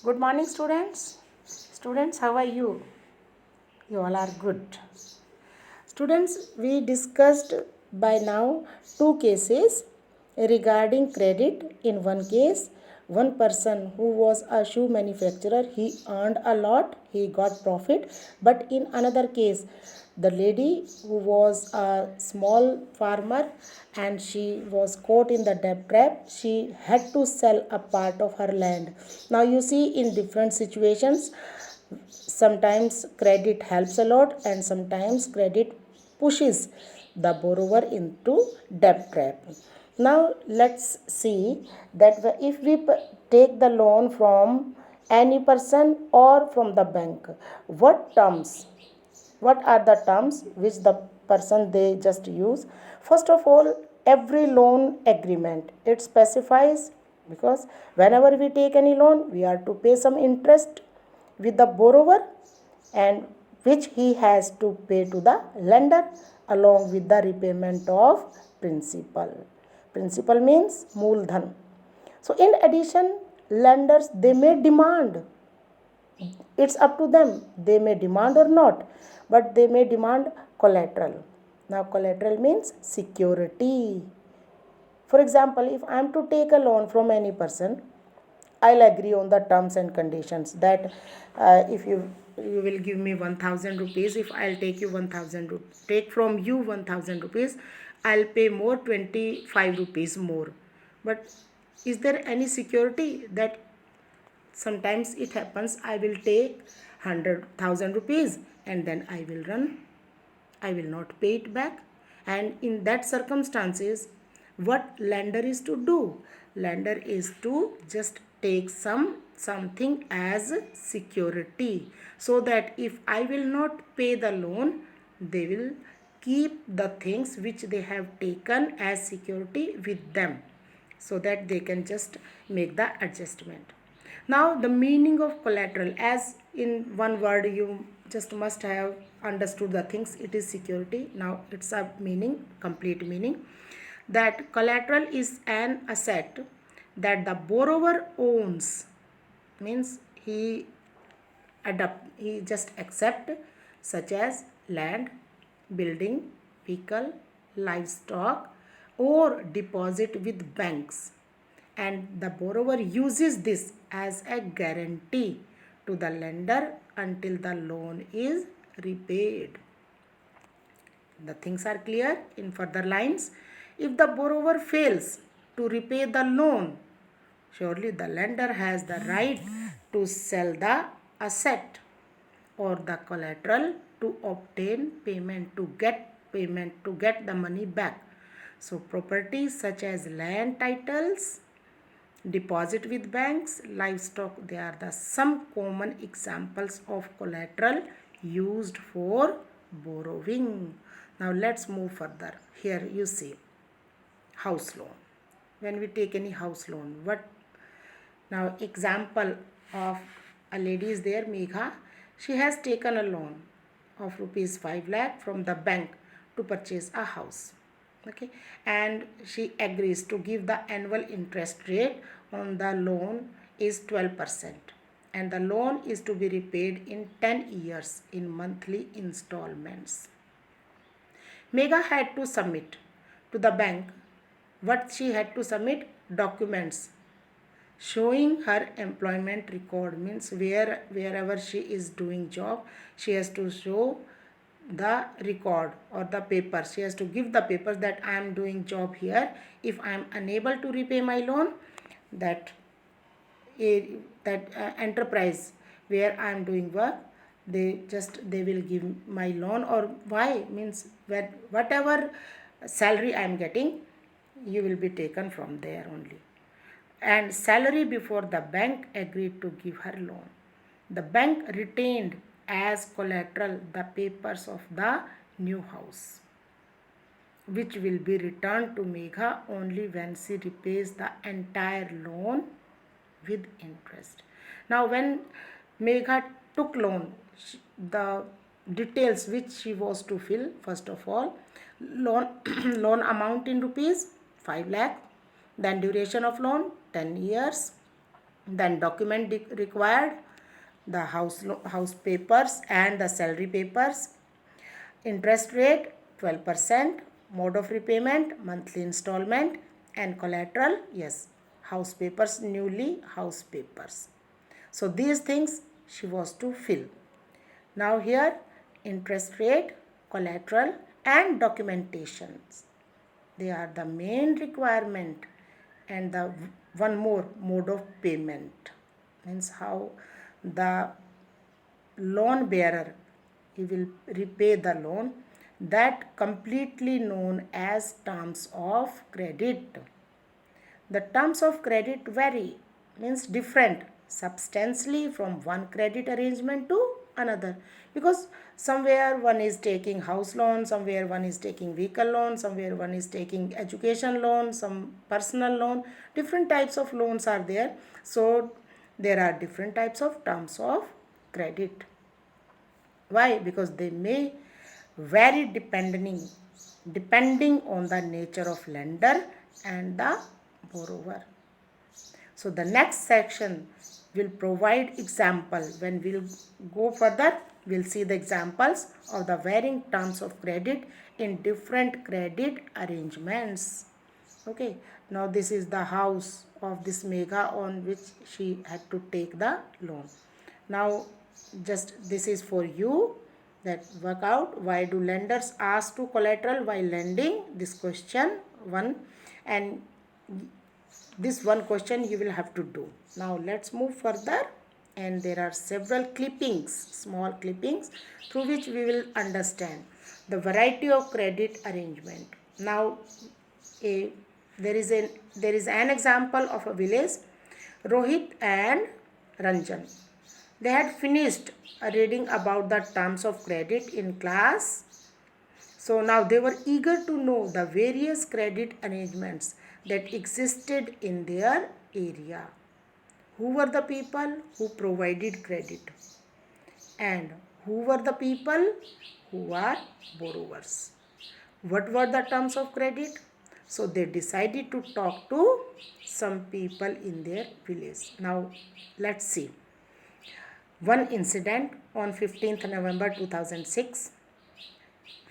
Good morning, students. Students, how are you? You all are good. Students, we discussed by now two cases regarding credit. In one case, one person who was a shoe manufacturer, he earned a lot, he got profit. But in another case, the lady who was a small farmer and she was caught in the debt trap, she had to sell a part of her land. Now you see, in different situations, sometimes credit helps a lot and sometimes credit pushes the borrower into debt trap. Now let's see that if we take the loan from any person or from the bank, what terms, what are the terms which the person they just use? First of all, every loan agreement, it specifies, because whenever we take any loan we are to pay some interest with the borrower, and which he has to pay to the lender along with the repayment of principal. Principal means mooldhan. So in addition, lenders they may demand, it's up to them, they may demand or not, but they may demand collateral. Now collateral means security. For example, if I am to take a loan from any person, I'll agree on the terms and conditions that if you will give me 1000 rupees, if I'll take you 1000 take from you 1000 rupees, I'll pay more 25 rupees more. But is there any security that sometimes it happens I will take 100,000 rupees and then I will run, I will not pay it back? And in that circumstances, what lender is to do? Lender is to just take something as security, so that if I will not pay the loan, they will keep the things which they have taken as security with them, so that they can just make the adjustment. Now the meaning of collateral, as in one word you just must have understood the things, it is security. Now it's a meaning, complete meaning, that collateral is an asset that the borrower owns, means he just accept, such as land, building, vehicle, livestock, or deposit with banks, and the borrower uses this as a guarantee to the lender until the loan is repaid. The things are clear. In further lines, if the borrower fails to repay the loan, surely the lender has the right to sell the asset or the collateral to obtain payment, to get the money back. So properties such as land titles, deposit with banks, livestock, they are the some common examples of collateral used for borrowing. Now let's move further. Here you see house loan. When we take any house loan, what? Now example of a lady is there, Megha. She has taken a loan of rupees 5 lakh from the bank to purchase a house. Okay, and she agrees to give the annual interest rate on the loan is 12%, and the loan is to be repaid in 10 years in monthly installments. Megha had to submit to the bank, what she had to submit? Documents showing her employment record, means wherever she is doing job, she has to show the record or the paper. She has to give the papers that I am doing job here. If I am unable to repay my loan, that enterprise where I am doing work, they will give my loan. Or why? Means whatever salary I am getting, you will be taken from there only. And salary before the bank agreed to give her loan. The bank retained as collateral the papers of the new house, which will be returned to Megha only when she repays the entire loan with interest. Now when Megha took loan, the details which she was to fill, first of all, loan loan amount in rupees 5 lakh, then duration of loan 10 years, Then document required, the house papers and the salary papers. Interest rate 12%, mode of repayment monthly installment, and collateral, yes, house papers, newly house papers. So these things she was to fill. Now here interest rate, collateral, and documentations, they are the main requirement. And the one more, mode of payment, means how the loan bearer, he will repay the loan, that completely known as terms of credit. The terms of credit vary, means different substantially from one credit arrangement to another, because somewhere one is taking house loan, somewhere one is taking vehicle loan, somewhere one is taking education loan, some personal loan. Different types of loans are there, so there are different types of terms of credit. Why? Because they may vary depending on the nature of lender and the borrower. So the next section will provide example. When we'll go further, we'll see the examples of the varying terms of credit in different credit arrangements. Okay, now this is the house of this Megha on which she had to take the loan. Now just this is for you, that work out why do lenders ask to collateral while lending, this question one, and this one question you will have to do. Now let's move further, and there are several clippings, small clippings, through which we will understand the variety of credit arrangement. Now there is an example of a village. Rohit and Ranjan, they had finished reading about the terms of credit in class. So now they were eager to know the various credit arrangements that existed in their area. Who were the people who provided credit? And who were the people who are borrowers? What were the terms of credit? So they decided to talk to some people in their village. Now let's see. One incident on 15th November 2006.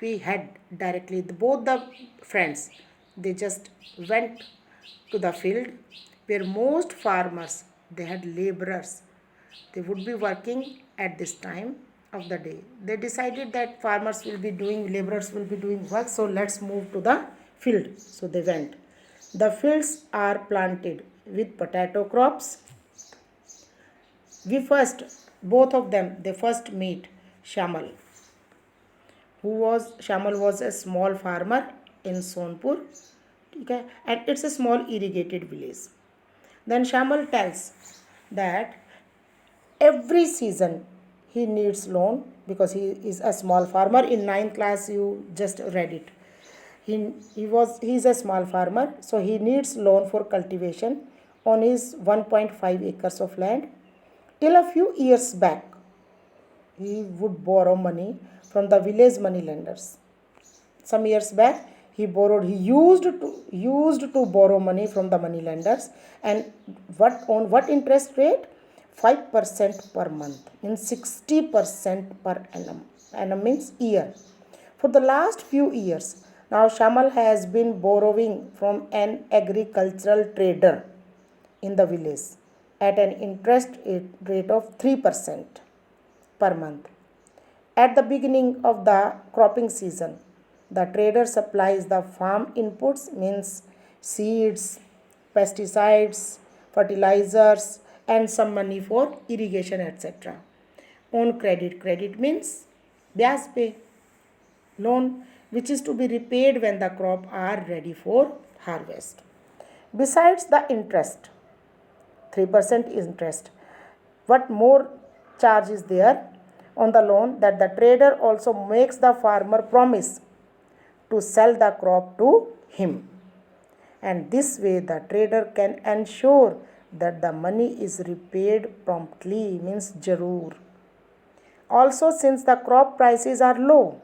We had directly both the friends, they just went to the field where most farmers, they had laborers, they would be working at this time of the day. They decided that farmers will be doing, laborers will be doing work, so let's move to the field. So they went. The fields are planted with potato crops. Both of them, they first meet Shamal. Shamal was a small farmer in Sonpur, okay, and it's a small irrigated village. Then Shamal tells that every season he needs loan because he is a small farmer. In 9th class you just read it. He is a small farmer, so he needs loan for cultivation on his 1.5 acres of land. Till a few years back, he would borrow money from the village money lenders. Some years back, he used to borrow money from the money lenders, and what interest rate? 5% per month, in 60% per annum. Annum means year. For the last few years, now Shamal has been borrowing from an agricultural trader in the village at an interest rate of 3% per month. At the beginning of the cropping season, the trader supplies the farm inputs, means seeds, pesticides, fertilizers, and some money for irrigation, etc. On credit. Credit means ब्याज पे, loan which is to be repaid when the crop are ready for harvest. Besides the interest, 3% interest, what more charge is there on the loan? That the trader also makes the farmer promise to sell the crop to him, and this way the trader can ensure that the money is repaid promptly, means jarur. Also, since the crop prices are low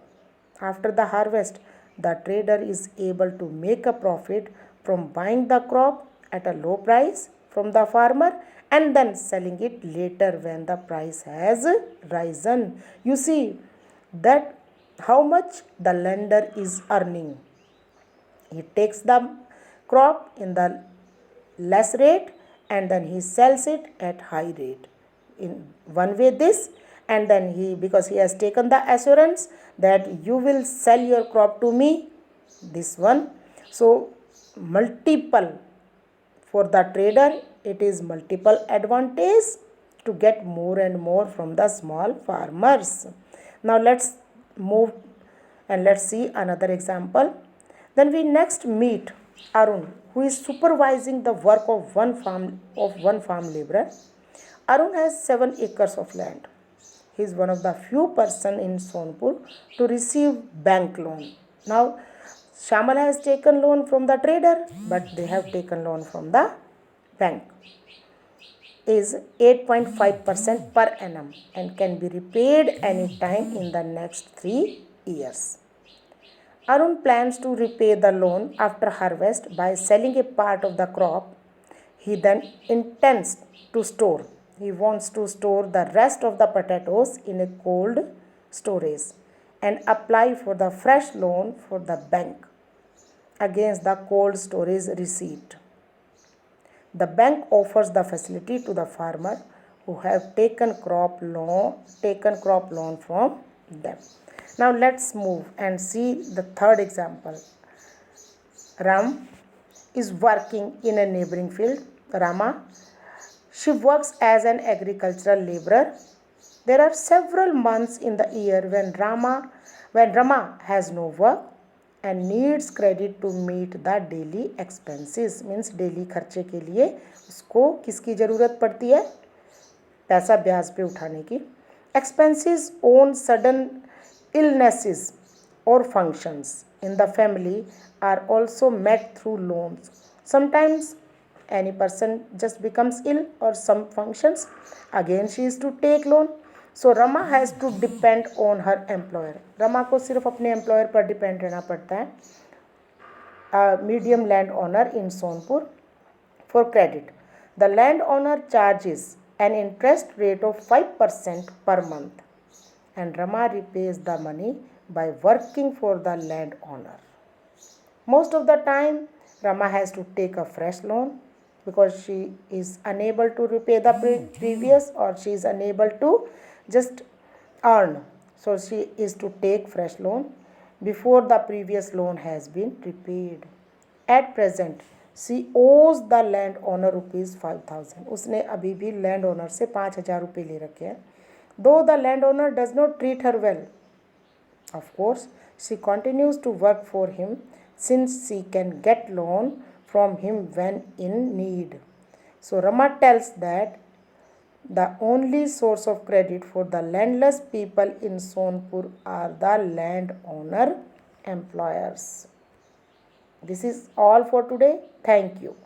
after the harvest, the trader is able to make a profit from buying the crop at a low price from the farmer and then selling it later when the price has risen. You see that how much the lender is earning. He takes the crop in the less rate and then he sells it at high rate. In one way this, and then because he has taken the assurance that you will sell your crop to me, this one. So multiple, for the trader it is multiple advantage to get more and more from the small farmers. Now let's move and let's see another example. Then we next meet Arun, who is supervising the work of one farm laborer. Arun has 7 acres of land. He is one of the few person in Sonpur to receive bank loan. Now, Shamal has taken loan from the trader, but they have taken loan from the bank. Is 8.5% per annum and can be repaid anytime in the next 3 years. Arun plans to repay the loan after harvest by selling a part of the crop. He then intends to store. He wants to store the rest of the potatoes in a cold storage and apply for the fresh loan for the bank against the cold storage receipt. The bank offers the facility to the farmer who have taken crop loan from them. Now let's move and see the third example. Ram is working in a neighboring field. Rama, she works as an agricultural laborer. There are several months in the year when Rama has no work and needs credit to meet the daily expenses. Means daily खर्चे के लिए उसको किसकी ज़रूरत पड़ती है? पैसा ब्याज पे उठाने की. Expenses on sudden illnesses or functions in the family are also met through loans. Sometimes any person just becomes ill or some functions, again she is to take loan. So Rama has to depend on her employer. Rama को सिर्फ अपने employer पर depend रहना पड़ता है. A medium landowner in Sonpur for credit. The landowner charges an interest rate of 5% per month and Rama repays the money by working for the landowner. Most of the time Rama has to take a fresh loan because she is unable to repay the previous, or she is unable to just earn. So she is to take fresh loan before the previous loan has been repaid. At present she owes the landowner ₹5,000. उसने अभी भी landowner से 5,000 रुपये ले रखे हैं. Though the landowner does not treat her well, of course, she continues to work for him since she can get loan from him when in need. So Rama tells that the only source of credit for the landless people in Sonpur are the landowner employers. This is all for today. Thank you.